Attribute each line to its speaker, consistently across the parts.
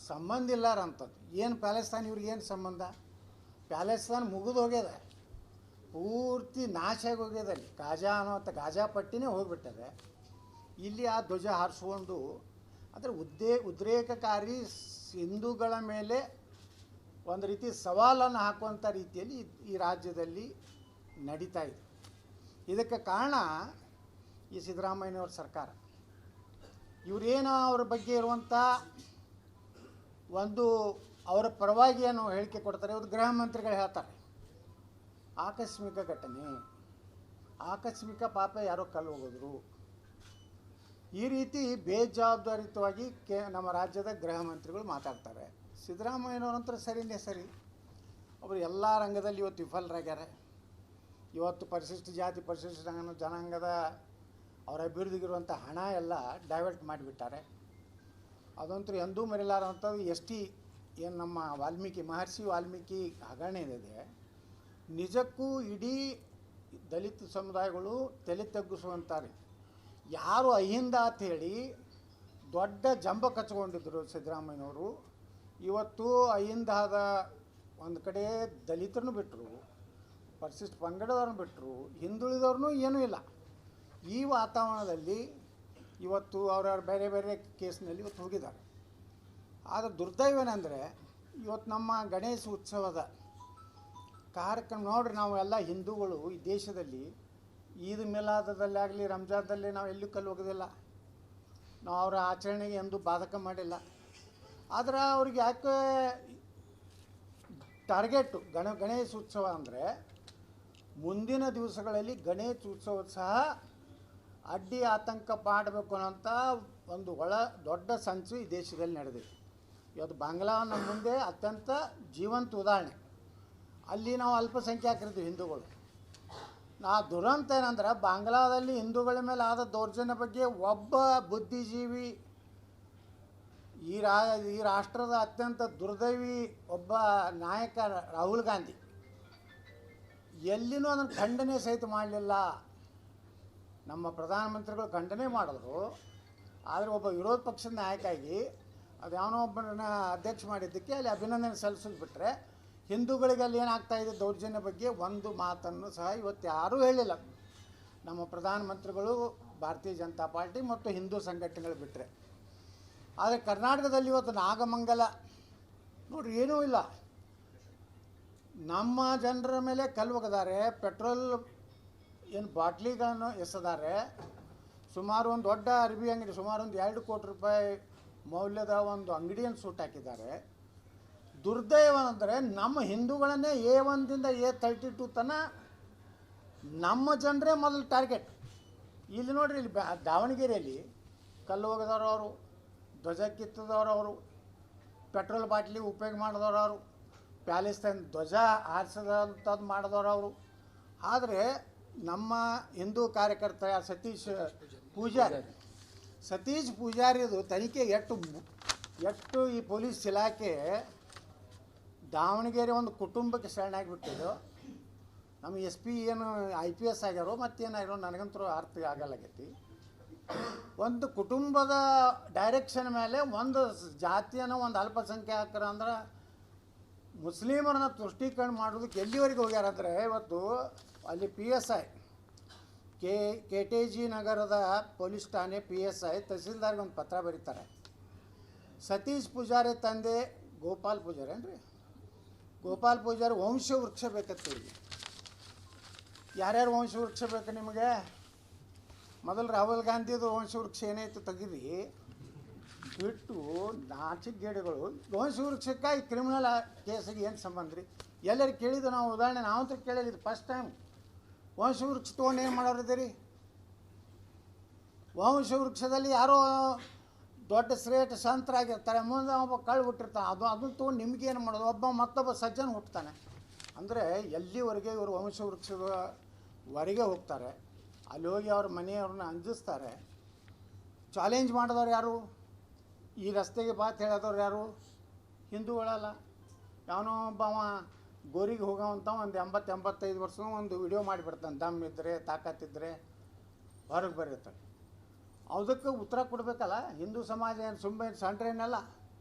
Speaker 1: ಸಂಬಂಧ ಇಲ್ಲಾರಂಥದ್ದು. ಏನು ಪ್ಯಾಲೆಸ್ತಾನ್ ಇವ್ರಿಗೆ ಏನು ಸಂಬಂಧ? ಪ್ಯಾಲೆಸ್ತಾನ್ ಮುಗಿದು ಹೋಗ್ಯದ, ಪೂರ್ತಿ ನಾಶ ಆಗಿ ಹೋಗ್ಯದ. ಅಲ್ಲಿ ಗಾಜಾ ಅನ್ನೋಂಥ ಗಾಜಾ ಪಟ್ಟಿನೇ ಹೋಗಿಬಿಟ್ಟದೆ. ಇಲ್ಲಿ ಆ ಧ್ವಜ ಹಾರಿಸ್ಕೊಂಡು ಅಂದರೆ ಉದ್ರೇಕಕಾರಿ ಹಿಂದೂಗಳ ಮೇಲೆ ಒಂದು ರೀತಿ ಸವಾಲನ್ನು ಹಾಕುವಂಥ ರೀತಿಯಲ್ಲಿ ಈ ರಾಜ್ಯದಲ್ಲಿ ನಡೀತಾ ಇದೆ. ಇದಕ್ಕೆ ಕಾರಣ ಈ ಸಿದ್ದರಾಮಯ್ಯನವ್ರ ಸರ್ಕಾರ. ಇವರೇನು ಅವ್ರ ಬಗ್ಗೆ ಇರುವಂಥ ಒಂದು ಅವರ ಪರವಾಗಿ ಏನು ಹೇಳಿಕೆ ಕೊಡ್ತಾರೆ, ಇವ್ರು ಗೃಹ ಮಂತ್ರಿಗಳು ಹೇಳ್ತಾರೆ ಆಕಸ್ಮಿಕ ಘಟನೆ, ಆಕಸ್ಮಿಕ ಪಾಪ ಯಾರೋ ಕಲ್ಲು ಹೋಗಿದ್ರು, ಈ ರೀತಿ ಬೇಜವಾಬ್ದಾರಿತವಾಗಿ ನಮ್ಮ ರಾಜ್ಯದ ಗೃಹ ಮಂತ್ರಿಗಳು ಮಾತಾಡ್ತಾರೆ. ಸಿದ್ದರಾಮಯ್ಯನವ್ರಂತರ ಸರಿನೇ ಸರಿ, ಅವರು ಎಲ್ಲ ರಂಗದಲ್ಲಿ ಇವತ್ತು ವಿಫಲರಾಗ್ಯಾರ. ಇವತ್ತು ಪರಿಶಿಷ್ಟ ಜಾತಿ ಪರಿಶಿಷ್ಟ ಜನಾಂಗದ ಅವರ ಅಭಿವೃದ್ಧಿಗಿರುವಂಥ ಹಣ ಎಲ್ಲ ಡೈವರ್ಟ್ ಮಾಡಿಬಿಟ್ಟಾರೆ. ಅದಂತೂ ಎಂದೂ ಮರೆಯಲಾರಂಥದ್ದು. ಎಸ್.ಟಿ. ಏನು ನಮ್ಮ ಮಹರ್ಷಿ ವಾಲ್ಮೀಕಿ ಹಗರಣ ಏನಿದೆ, ನಿಜಕ್ಕೂ ಇಡೀ ದಲಿತ ಸಮುದಾಯಗಳು ತಲೆ ತಗ್ಗಿಸುವಂತಾರೆ. ಯಾರು ಅಹಿಂದ ಅಂಥೇಳಿ ದೊಡ್ಡ ಜಂಬ ಕಚ್ಕೊಂಡಿದ್ದರು ಸಿದ್ದರಾಮಯ್ಯನವರು, ಇವತ್ತು ಅಹಿಂದಾದ ಒಂದು ಕಡೆ ದಲಿತರನ್ನು ಬಿಟ್ಟರು, ಪರಿಶಿಷ್ಟ ಪಂಗಡದವ್ರನ್ನ ಬಿಟ್ಟರು, ಹಿಂದುಳಿದವ್ರನ್ನೂ ಏನೂ ಇಲ್ಲ. ಈ ವಾತಾವರಣದಲ್ಲಿ ಇವತ್ತು ಅವರವ್ರ ಬೇರೆ ಬೇರೆ ಕೇಸ್ನಲ್ಲಿ ಇವತ್ತು ಹೋಗಿದ್ದಾರೆ. ಆದರೆ ದುರ್ದೈವನೆಂದರೆ ಇವತ್ತು ನಮ್ಮ ಗಣೇಶ ಉತ್ಸವದ ಕಾರ್ಯಕ್ರಮ ನೋಡ್ರಿ, ನಾವು ಎಲ್ಲ ಹಿಂದೂಗಳು ಈ ದೇಶದಲ್ಲಿ ಈದ್ ಮಿಲಾದಲ್ಲಾಗಲಿ ರಂಜಾನ್ದಲ್ಲಿ ನಾವು ಎಲ್ಲೂ ಕಲ್ಲು ಹೋಗೋದಿಲ್ಲ, ನಾವು ಅವರ ಆಚರಣೆಗೆ ಎಂದೂ ಬಾಧಕ ಮಾಡಿಲ್ಲ. ಆದರೆ ಅವ್ರಿಗೆ ಯಾಕೆ ಟಾರ್ಗೆಟು ಗಣೇಶ ಉತ್ಸವ ಅಂದರೆ ಮುಂದಿನ ದಿವಸಗಳಲ್ಲಿ ಗಣೇಶ ಉತ್ಸವ ಸಹ ಅಡ್ಡಿ ಆತಂಕ ಮಾಡಬೇಕು ಅನ್ನೋಂಥ ಒಂದು ದೊಡ್ಡ ಸಂಚು ಈ ದೇಶದಲ್ಲಿ ನಡೆದಿದೆ. ಇವತ್ತು ಬಾಂಗ್ಲಾ ನಮ್ಮ ಮುಂದೆ ಅತ್ಯಂತ ಜೀವಂತ ಉದಾಹರಣೆ. ಅಲ್ಲಿ ನಾವು ಅಲ್ಪಸಂಖ್ಯಾತರಿದ್ದೀವಿ ಹಿಂದೂಗಳು. ದುರಂತ ಏನಂದ್ರೆ ಬಾಂಗ್ಲಾದಲ್ಲಿ ಹಿಂದೂಗಳ ಮೇಲೆ ಆದ ದೌರ್ಜನ್ಯ ಬಗ್ಗೆ ಒಬ್ಬ ಬುದ್ಧಿಜೀವಿ, ಈ ರಾಷ್ಟ್ರದ ಅತ್ಯಂತ ದುರ್ದೈವಿ ಒಬ್ಬ ನಾಯಕ ರಾಹುಲ್ ಗಾಂಧಿ ಎಲ್ಲಿನೂ ಅದನ್ನು ಖಂಡನೆ ಸಹಿತ ಮಾಡಲಿಲ್ಲ. ನಮ್ಮ ಪ್ರಧಾನಮಂತ್ರಿಗಳು ಖಂಡನೆ ಮಾಡಿದ್ರು, ಆದರೆ ಒಬ್ಬ ವಿರೋಧ ಪಕ್ಷದ ನಾಯಕಾಗಿ ಅದು ಯಾವನೋ ಒಬ್ಬನ ಅಧ್ಯಕ್ಷ ಮಾಡಿದ್ದಕ್ಕೆ ಅಲ್ಲಿ ಅಭಿನಂದನೆ ಸಲ್ಲಿಸೋದು ಬಿಟ್ಟರೆ ಹಿಂದೂಗಳಿಗೆ ಅಲ್ಲಿ ಏನಾಗ್ತಾಯಿದೆ ದೌರ್ಜನ್ಯ ಬಗ್ಗೆ ಒಂದು ಮಾತನ್ನು ಸಹ ಇವತ್ತು ಯಾರೂ ಹೇಳಿಲ್ಲ. ನಮ್ಮ ಪ್ರಧಾನಮಂತ್ರಿಗಳು, ಭಾರತೀಯ ಜನತಾ ಪಾರ್ಟಿ ಮತ್ತು ಹಿಂದೂ ಸಂಘಟನೆಗಳು ಬಿಟ್ಟರೆ. ಆದರೆ ಕರ್ನಾಟಕದಲ್ಲಿ ಇವತ್ತು ನಾಗಮಂಗಲ ನೋಡ್ರಿ ಏನೂ ಇಲ್ಲ. ನಮ್ಮ ಜನರ ಮೇಲೆ ಕಲ್ಲು ಒಗೆದಾರೆ, ಪೆಟ್ರೋಲ್ ಏನು ಬಾಟ್ಲಿಗಳನ್ನು ಎಸೆದಾರೆ, ಸುಮಾರು ಒಂದು ದೊಡ್ಡ ಅರಬಿ ಅಂಗಡಿ ಸುಮಾರು ಒಂದು 2 ಕೋಟಿ ರೂಪಾಯಿ ಮೌಲ್ಯದ ಒಂದು ಅಂಗಡಿಯನ್ನು ಸುಟ್ಟಾಕಿದ್ದಾರೆ. ದುರ್ದೈವ ಅಂದರೆ ನಮ್ಮ ಹಿಂದೂಗಳನ್ನೇ A1 ದಿಂದ A32 ತನಕ ನಮ್ಮ ಜನರೇ ಮೊದಲು ಟಾರ್ಗೆಟ್. ಇಲ್ಲಿ ನೋಡ್ರಿ, ಇಲ್ಲಿ ದಾವಣಗೆರೆಯಲ್ಲಿ ಕಲ್ಲು ಒಗೆದವರು ಅವರು, ಧ್ವಜ ಕಿತ್ತದವರು ಅವರು, ಪೆಟ್ರೋಲ್ ಬಾಟ್ಲಿ ಉಪಯೋಗ ಮಾಡಿದವರು ಅವರು, ಪ್ಯಾಲೆಸ್ತೈನ್ ಧ್ವಜ ಹಾರಿಸದಂಥದ್ದು ಮಾಡಿದವರು ಅವರು. ಆದರೆ ನಮ್ಮ ಹಿಂದೂ ಕಾರ್ಯಕರ್ತ ಸತೀಶ್ ಪೂಜಾರಿದು ತನಿಖೆ ಎಷ್ಟು ಈ ಪೊಲೀಸ್ ಇಲಾಖೆ ದಾವಣಗೆರೆ ಒಂದು ಕುಟುಂಬಕ್ಕೆ ಶರಣಾಗಿಬಿಟ್ಟಿದ್ದು. ನಮ್ಮ SP ಏನು IPS ಆಗ್ಯಾರೋ ಮತ್ತೇನಾಗಿರೋ ನನಗಂತರೂ ಅರ್ಥ ಆಗಲಾಗೈತಿ. ಒಂದು ಕುಟುಂಬದ ಡೈರೆಕ್ಷನ್ ಮೇಲೆ ಒಂದು ಜಾತಿಯನ್ನು ಒಂದು ಅಲ್ಪಸಂಖ್ಯಾತರ ಅಂದ್ರೆ ಮುಸ್ಲಿಮರನ್ನ ತುಷ್ಟೀಕರಣ ಮಾಡೋದಕ್ಕೆ ಎಲ್ಲಿವರೆಗೆ ಹೋಗ್ಯಾರಂದರೆ ಇವತ್ತು ಅಲ್ಲಿ PSI KTG ನಗರದ ಪೊಲೀಸ್ ಠಾಣೆ PSI ತಹಸೀಲ್ದಾರ್ಗೆ ಒಂದು ಪತ್ರ ಬರೀತಾರೆ. ಸತೀಶ್ ಪೂಜಾರಿ ತಂದೆ ಗೋಪಾಲ್ ಪೂಜಾರಿ ಏನ್ರಿ, ಗೋಪಾಲ್ ಪೂಜಾರಿ ವಂಶ ವೃಕ್ಷ ಬೇಕಂತೀವಿ. ಯಾರ್ಯಾರು ವಂಶ ವೃಕ್ಷ ಬೇಕು ನಿಮಗೆ? ಮೊದಲು ರಾಹುಲ್ ಗಾಂಧಿದು ವಂಶ ವೃಕ್ಷ ಏನಾಯ್ತು ತೆಗೀರಿ, ಬಿಟ್ಟು ನಾಚಿಗೇಡುಗಳು ವಂಶ ವೃಕ್ಷಕ್ಕೆ ಈ ಕ್ರಿಮಿನಲ್ ಕೇಸಿಗೆ ಏನು ಸಂಬಂಧ ರೀ? ಎಲ್ಲರೂ ಕೇಳಿದ್ದು ನಾವು ಉದಾಹರಣೆ ನಾವಂತೂ ಕೇಳಿದ್ದು ಫಸ್ಟ್ ಟೈಮ್. ವಂಶ ವೃಕ್ಷ ತೊಗೊಂಡು ಏನು ಮಾಡೋರಿದ್ದೀರಿ? ವಂಶ ವೃಕ್ಷದಲ್ಲಿ ಯಾರೋ ದೊಡ್ಡ ಶ್ರೇಷ್ಠ ಸಂತರಾಗಿರ್ತಾರೆ, ಮುಂದೆ ಒಬ್ಬ ಕಳ್ಳು ಹುಟ್ಟಿರ್ತಾನೆ, ಅದನ್ನು ತೊಗೊಂಡು ನಿಮಗೇನು ಮಾಡೋದು? ಮತ್ತೊಬ್ಬ ಸಜ್ಜನ ಹುಟ್ಟುತ್ತಾನೆ. ಅಂದರೆ ಎಲ್ಲಿವರೆಗೆ ಇವರು ವಂಶ ವೃಕ್ಷದವರೆಗೆ ಹೋಗ್ತಾರೆ. ಅಲ್ಲಿ ಹೋಗಿ ಅವ್ರ ಮನೆಯವ್ರನ್ನ ಅಂಜಿಸ್ತಾರೆ. ಚಾಲೆಂಜ್ ಮಾಡಿದವ್ರು ಯಾರು? ಈ ರಸ್ತೆಗೆ ಬಾತ್ ಹೇಳೋದವ್ರು ಯಾರು? ಹಿಂದೂಗಳಲ್ಲ. ಯಾವನೋ ಒಬ್ಬವ ಗೋರಿಗೆ ಹೋಗೋವಂಥ ಒಂದು 80-85 ವರ್ಷ ಒಂದು ವಿಡಿಯೋ ಮಾಡಿಬಿಡ್ತಾನೆ, ದಮ್ ಇದ್ದರೆ ತಾಕತ್ತಿದ್ದರೆ ಹೊರಗೆ ಬರೀತಾನೆ. ಅದಕ್ಕೆ ಉತ್ತರ ಕೊಡಬೇಕಲ್ಲ. ಹಿಂದೂ ಸಮಾಜ ಏನು ಸುಮ್ಮನೆ ಸಣ್ಣ್ರೇನಲ್ಲ.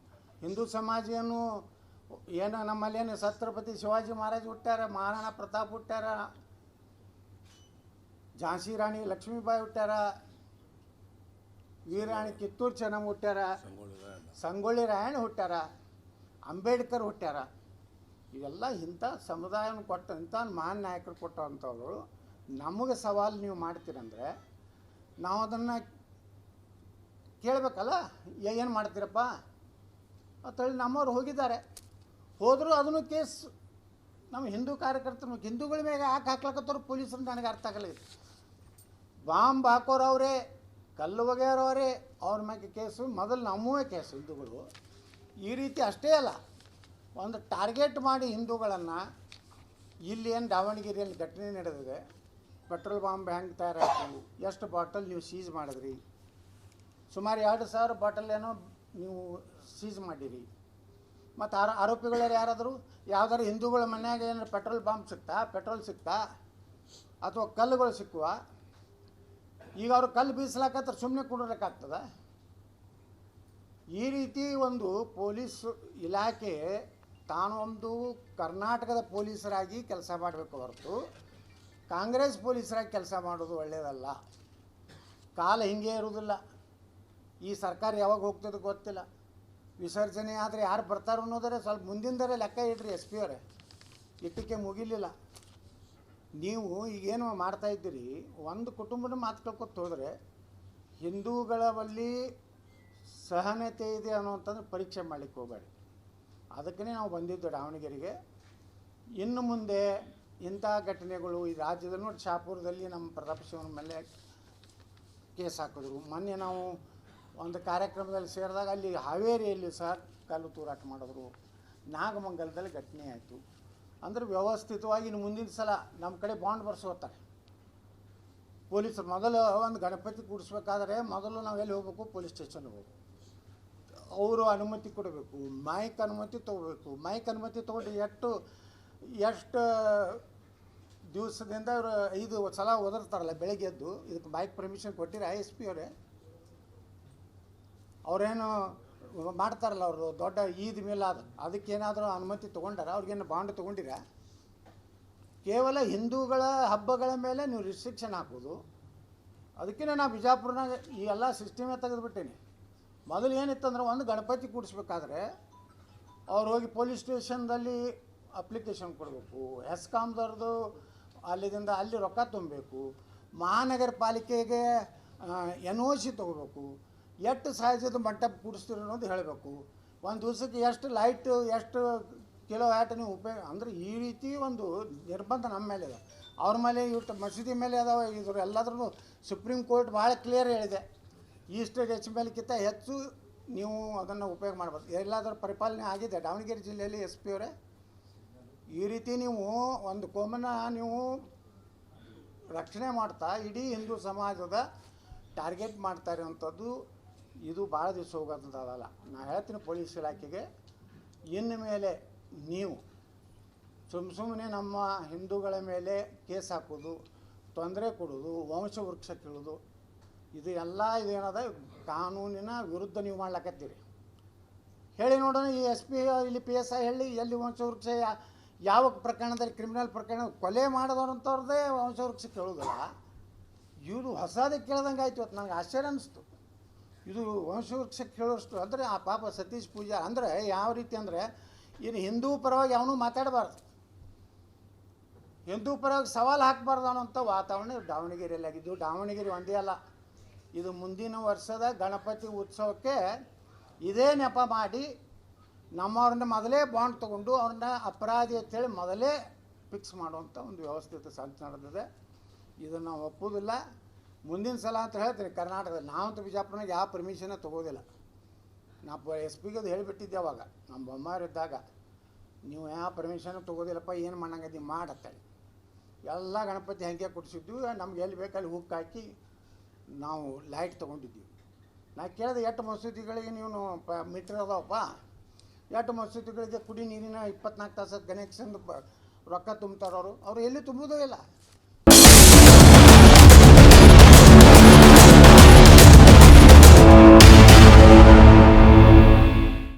Speaker 1: ಹಿಂದೂ ಸಮಾಜ ಏನು ನಮ್ಮಲ್ಲೇನು ಛತ್ರಪತಿ ಶಿವಾಜಿ ಮಹಾರಾಜ್ ಹುಟ್ಟ್ಯಾರ, ಮಹಾರಾಣಾ ಪ್ರತಾಪ್ ಹುಟ್ಟ್ಯಾರ, ಝಾನ್ಸಿ ರಾಣಿ ಲಕ್ಷ್ಮೀಬಾಯಿ ಹುಟ್ಟ್ಯಾರ, ವೀರಾಣಿ ಕಿತ್ತೂರು ಚೆನ್ನಮ್ಮ ಹುಟ್ಟ್ಯಾರ, ಸಂಗೊಳ್ಳಿ ರಾಯಣ್ಣ ಹುಟ್ಟ್ಯಾರ, ಅಂಬೇಡ್ಕರ್ ಹುಟ್ಟ್ಯಾರ. ಇವೆಲ್ಲ ಇಂಥ ಸಮುದಾಯವನ್ನು ಕೊಟ್ಟ ಇಂಥ ಮಹಾನ್ ನಾಯಕರು ಕೊಟ್ಟವಂಥವ್ರು ನಮಗೆ ಸವಾಲು ನೀವು ಮಾಡ್ತೀರಂದರೆ ನಾವು ಅದನ್ನು ಕೇಳಬೇಕಲ್ಲ. ಏನು ಮಾಡ್ತೀರಪ್ಪ ಅಂತೇಳಿ ನಮ್ಮವ್ರು ಹೋಗಿದ್ದಾರೆ. ಹೋದರೂ ಅದನ್ನು ಕೇಸ್ ನಮ್ಮ ಹಿಂದೂ ಕಾರ್ಯಕರ್ತರು ಹಿಂದೂಗಳ ಮೇಲೆ ಯಾಕೆ ಹಾಕ್ಲಕ್ಕತ್ತವ್ರು ಪೊಲೀಸರು ನನಗೆ ಅರ್ಥ ಆಗಲ್ಲ. ಬಾಂಬ್ ಹಾಕೋರು ಅವರೇ, ಕಲ್ಲು ಒಗೆಯೋರವರೇ, ಅವ್ರ ಮ್ಯಾಗೆ ಕೇಸು. ಮೊದಲು ನಮ್ಮವೇ ಕೇಸು ಹಿಂದೂಗಳು. ಈ ರೀತಿ ಅಷ್ಟೇ ಅಲ್ಲ, ಒಂದು ಟಾರ್ಗೆಟ್ ಮಾಡಿ ಹಿಂದೂಗಳನ್ನು ಇಲ್ಲಿ ಏನು ದಾವಣಗೆರೆಯಲ್ಲಿ ಘಟನೆ ನಡೆದಿದೆ. ಪೆಟ್ರೋಲ್ ಬಾಂಬ್ ಹೆಂಗೆ ತಯಾರಾಯ್ತು, ಎಷ್ಟು ಬಾಟಲ್ ನೀವು ಸೀಸ್ ಮಾಡಿದ್ರಿ, ಸುಮಾರು 2,000 ಬಾಟಲ್ ಏನೋ ನೀವು ಸೀಸ್ ಮಾಡಿರಿ. ಮತ್ತು ಆರೋಪಿಗಳು ಯಾರಾದರೂ ಯಾವ್ದಾದ್ರು ಹಿಂದೂಗಳ ಮನ್ಯಾಗ ಏನಾರು ಪೆಟ್ರೋಲ್ ಬಾಂಬ್ ಸಿಗ್ತಾ, ಪೆಟ್ರೋಲ್ ಸಿಗ್ತಾ, ಅಥವಾ ಕಲ್ಲುಗಳು ಸಿಕ್ಕುವ? ಈಗ ಅವರು ಕಲ್ಲು ಬೀಸಲಾಕತ್ತಾರೆ, ಸುಮ್ಮನೆ ಕೊಡೋದಕ್ಕಾಗ್ತದ? ಈ ರೀತಿ ಒಂದು ಪೊಲೀಸ್ ಇಲಾಖೆ ತಾನು ಒಂದು ಕರ್ನಾಟಕದ ಪೊಲೀಸರಾಗಿ ಕೆಲಸ ಮಾಡಬೇಕು ಹೊರತು ಕಾಂಗ್ರೆಸ್ ಪೊಲೀಸರಾಗಿ ಕೆಲಸ ಮಾಡೋದು ಒಳ್ಳೆಯದಲ್ಲ. ಕಾಲ ಹಿಂಗೆ ಇರುವುದಿಲ್ಲ. ಈ ಸರ್ಕಾರ ಯಾವಾಗ ಹೋಗ್ತದೆ ಗೊತ್ತಿಲ್ಲ. ವಿಸರ್ಜನೆ ಆದರೆ ಯಾರು ಬರ್ತಾರೋ ಅನ್ನೋದರೆ ಸ್ವಲ್ಪ ಮುಂದಿಂದರೆ ಲೆಕ್ಕ ಇಡ್ರಿ. ಎಸ್ ಪಿ ಅವರೇ, ಇಟ್ಟಕ್ಕೆ ಮುಗಿಲಿಲ್ಲ. ನೀವು ಈಗೇನು ಮಾಡ್ತಾಯಿದ್ದೀರಿ, ಒಂದು ಕುಟುಂಬದ ಮಾತು ಕೇಳ್ಕೊತ ಹೋದರೆ ಹಿಂದೂಗಳ ಬಳಿ ಸಹನತೆ ಇದೆ ಅನ್ನೋಂಥದ್ದು ಪರೀಕ್ಷೆ ಮಾಡಲಿಕ್ಕೆ ಹೋಗಬೇಡಿ. ಅದಕ್ಕೇ ನಾವು ಬಂದಿದ್ದು ದಾವಣಗೆರೆಗೆ. ಇನ್ನು ಮುಂದೆ ಇಂಥ ಘಟನೆಗಳು ಈ ರಾಜ್ಯದಲ್ಲಿ ನೋಡಿ, ಶಾಪುರದಲ್ಲಿ ನಮ್ಮ ಪ್ರತಾಪ ಶಿವನ ಮೇಲೆ ಕೇಸ್ ಹಾಕಿದ್ರು. ಮೊನ್ನೆ ನಾವು ಒಂದು ಕಾರ್ಯಕ್ರಮದಲ್ಲಿ ಸೇರಿದಾಗ ಅಲ್ಲಿ ಹಾವೇರಿಯಲ್ಲಿ ಸಹ ಕಲ್ಲು ತೂರಾಟ ಮಾಡಿದ್ರು. ನಾಗಮಂಗಲದಲ್ಲಿ ಘಟನೆ ಆಯಿತು. ಅಂದರೆ ವ್ಯವಸ್ಥಿತವಾಗಿ ಇನ್ನು ಮುಂದಿನ ಸಲ ನಮ್ಮ ಕಡೆ ಬಾಂಡ್ ಬರ್ಸೋತಾರೆ ಪೊಲೀಸರು. ಮೊದಲು ಒಂದು ಗಣಪತಿ ಕೂಡಿಸ್ಬೇಕಾದ್ರೆ ಮೊದಲು ನಾವು ಎಲ್ಲಿ ಹೋಗ್ಬೇಕು? ಪೊಲೀಸ್ ಸ್ಟೇಷನ್ಗೆ ಹೋಗ್ಬೇಕು. ಅವರು ಅನುಮತಿ ಕೊಡಬೇಕು, ಮೈಕ್ ಅನುಮತಿ ತೊಗೋಬೇಕು. ಮೈಕ್ ಅನುಮತಿ ತೊಗೊಂಡು ಎಷ್ಟು ದಿವಸದಿಂದ ಅವರು 5 ಸಲ ಒದರ್ತಾರಲ್ಲ ಬೆಳಗ್ಗೆ ಎದ್ದು. ಇದಕ್ಕೆ ಮೈಕ್ ಪರ್ಮಿಷನ್ ಕೊಟ್ಟಿರ ಎಸ್ ಪಿ ಅವರೇ? ಅವರೇನು ಮಾಡ್ತಾರಲ್ಲ ಅವರು ದೊಡ್ಡ ಈದ್ ಮಿಲಾದ್, ಅದಕ್ಕೇನಾದರೂ ಅನುಮತಿ ತೊಗೊಂಡಾರ? ಅವ್ರಿಗೇನು ಬಾಂಡ್ ತೊಗೊಂಡಿರ? ಕೇವಲ ಹಿಂದೂಗಳ ಹಬ್ಬಗಳ ಮೇಲೆ ನೀವು ರಿಸ್ಟ್ರಿಕ್ಷನ್ ಹಾಕೋದು. ಅದಕ್ಕೇ ನಾ ಬಿಜಾಪುರನಾಗ ಈ ಎಲ್ಲ ಸಿಸ್ಟಮೇ ತೆಗೆದುಬಿಟ್ಟೇನೆ. ಮೊದಲು ಏನಿತ್ತಂದ್ರೆ, ಒಂದು ಗಣಪತಿ ಕೂಡಿಸ್ಬೇಕಾದ್ರೆ ಅವ್ರು ಹೋಗಿ ಪೊಲೀಸ್ ಸ್ಟೇಷನ್ದಲ್ಲಿ ಅಪ್ಲಿಕೇಶನ್ ಕೊಡಬೇಕು, ಹೆಸ್ಕಾಮ್ದವ್ರದ್ದು ಅಲ್ಲಿಂದ ಅಲ್ಲಿ ರೊಕ್ಕ ತುಂಬಬೇಕು, ಮಹಾನಗರ ಪಾಲಿಕೆಗೆ NOC ತೊಗೋಬೇಕು, ಎಷ್ಟು ಸಹಜದ ಮಂಟಪ ಕೂಡಿಸ್ತೀರಿ ಅನ್ನೋದು ಹೇಳಬೇಕು, ಒಂದು ದಿವಸಕ್ಕೆ ಎಷ್ಟು ಲೈಟ್, ಎಷ್ಟು ಕಿಲೋ ವ್ಯಾಟ್ ನೀವು ಉಪಯೋಗ. ಅಂದರೆ ಈ ರೀತಿ ಒಂದು ನಿರ್ಬಂಧ ನಮ್ಮ ಮೇಲೆ ಇದೆ. ಅವ್ರ ಮೇಲೆ ಇವ್ರ ಮಸೀದಿ ಮೇಲೆ ಅದಾವೆ. ಇದ್ರ ಎಲ್ಲಾದ್ರೂ ಸುಪ್ರೀಂ ಕೋರ್ಟ್ ಭಾಳ ಕ್ಲಿಯರ್ ಹೇಳಿದೆ, ಇಷ್ಟು HMLಕ್ಕಿಂತ ಹೆಚ್ಚು ನೀವು ಅದನ್ನು ಉಪಯೋಗ ಮಾಡ್ಬೋದು. ಎಲ್ಲಾದರೂ ಪರಿಪಾಲನೆ ಆಗಿದೆ ದಾವಣಗೆರೆ ಜಿಲ್ಲೆಯಲ್ಲಿ ಎಸ್ ಪಿ ಅವರೇ? ಈ ರೀತಿ ನೀವು ಒಂದು ಕೋಮನ್ನ ನೀವು ರಕ್ಷಣೆ ಮಾಡ್ತಾ ಇಡೀ ಹಿಂದೂ ಸಮಾಜದ ಟಾರ್ಗೆಟ್ ಮಾಡ್ತಾ ಇರೋವಂಥದ್ದು ಇದು ಭಾಳ ದಿವಸ ಹೋಗೋದಂಥದ್ದಲ್ಲ. ನಾನು ಹೇಳ್ತೀನಿ ಪೊಲೀಸ್ ಇಲಾಖೆಗೆ, ಇನ್ನು ಮೇಲೆ ನೀವು ಸುಮ್ಮನೆ ನಮ್ಮ ಹಿಂದೂಗಳ ಮೇಲೆ ಕೇಸ್ ಹಾಕೋದು, ತೊಂದರೆ ಕೊಡೋದು, ವಂಶವೃಕ್ಷ ಕೀಳೋದು, ಇದು ಎಲ್ಲ ಇದೇನದ ಕಾನೂನಿನ ವಿರುದ್ಧ ನೀವು ಮಾಡ್ಲಕತ್ತೀರಿ. ಹೇಳಿ ನೋಡೋಣ, ಈ ಎಸ್ ಪಿ ಇಲ್ಲಿ PSI ಹೇಳಿ, ಎಲ್ಲಿ ವಂಶವೃಕ್ಷ ಯಾವ ಪ್ರಕರಣದಲ್ಲಿ, ಕ್ರಿಮಿನಲ್ ಪ್ರಕರಣ ಕೊಲೆ ಮಾಡಿದವಂಥವ್ರದ್ದೇ ವಂಶವೃಕ್ಷ ಕೇಳೋದಿಲ್ಲ. ಇದು ಹೊಸದೇ ಕೇಳ್ದಂಗೆ ಆಯ್ತು. ಇವತ್ತು ನನಗೆ ಆಶ್ಚರ್ಯ ಅನ್ನಿಸ್ತು. ಇದು ವಂಶವೃಕ್ಷ ಕೇಳೋಷ್ಟು ಅಂದರೆ ಆ ಪಾಪ ಸತೀಶ್ ಪೂಜಾರ್ ಅಂದರೆ ಯಾವ ರೀತಿ ಅಂದರೆ, ಇನ್ನು ಹಿಂದೂ ಪರವಾಗಿ ಅವನು ಮಾತಾಡಬಾರ್ದು, ಹಿಂದೂ ಪರವಾಗಿ ಸವಾಲು ಹಾಕಬಾರ್ದು ಅನ್ನೋಂಥ ವಾತಾವರಣ ದಾವಣಗೆರೆಯಲ್ಲಿ ಆಗಿದ್ದು. ದಾವಣಗೆರೆ ಒಂದೇ ಅಲ್ಲ, ಇದು ಮುಂದಿನ ವರ್ಷದ ಗಣಪತಿ ಉತ್ಸವಕ್ಕೆ ಇದೇ ನೆಪ ಮಾಡಿ ನಮ್ಮವ್ರನ್ನ ಮೊದಲೇ ಬಾಂಡ್ ತೊಗೊಂಡು ಅವ್ರನ್ನ ಅಪರಾಧಿ ಅಂತೇಳಿ ಮೊದಲೇ ಫಿಕ್ಸ್ ಮಾಡುವಂಥ ಒಂದು ವ್ಯವಸ್ಥಿತ ಸಂಚು ನಡೆದಿದೆ. ಇದನ್ನು ನಾವು ಒಪ್ಪೋದಿಲ್ಲ. ಮುಂದಿನ ಸಲ ಅಂತ ಹೇಳ್ತೀನಿ, ಕರ್ನಾಟಕದಲ್ಲಿ ನಾವಂತೂ ಬಿಜಾಪುರನಾಗ ಯಾವ ಪರ್ಮಿಷನ್ನೇ ತೊಗೋದಿಲ್ಲ. ನಾವು ಎಸ್ ಪಿಗೆ ಅದು ಹೇಳಿಬಿಟ್ಟಿದ್ದೆ ಅವಾಗ, ನಮ್ಮ ಬೊಮ್ಮಾರಿದ್ದಾಗ, ನೀವು ಯಾವ ಪರ್ಮಿಷನ್ ತೊಗೋದಿಲ್ಲಪ್ಪ, ಏನು ಮಾಡಂಗದಿ ಮಾಡತ್ತೇಳಿ. ಎಲ್ಲ ಗಣಪತಿ ಹಂಗೆ ಕೊಡಿಸಿದ್ವಿ. ನಮ್ಗೆ ಎಲ್ಲಿ ಬೇಕಲ್ಲಿ ಹುಕ್ ಹಾಕಿ ನಾವು ಲೈಟ್ ತೊಗೊಂಡಿದ್ವಿ. ನಾ ಕೇಳಿದೆ, ಎಷ್ಟು ಮಸೂದಿಗಳಿಗೆ ನೀವು ಮೀಟ್ರ್ ಅದಾವಪ್ಪ, ಎಷ್ಟು ಮಸೂದಿಗಳಿಗೆ ಕುಡಿ ನೀರಿನ 24 ತಾಸು ಕನೆಕ್ಷನ್ ರೊಕ್ಕ ತುಂಬ್ತಾರವರು? ಅವರು ಎಲ್ಲಿ ತುಂಬುವುದೇ ಇಲ್ಲ.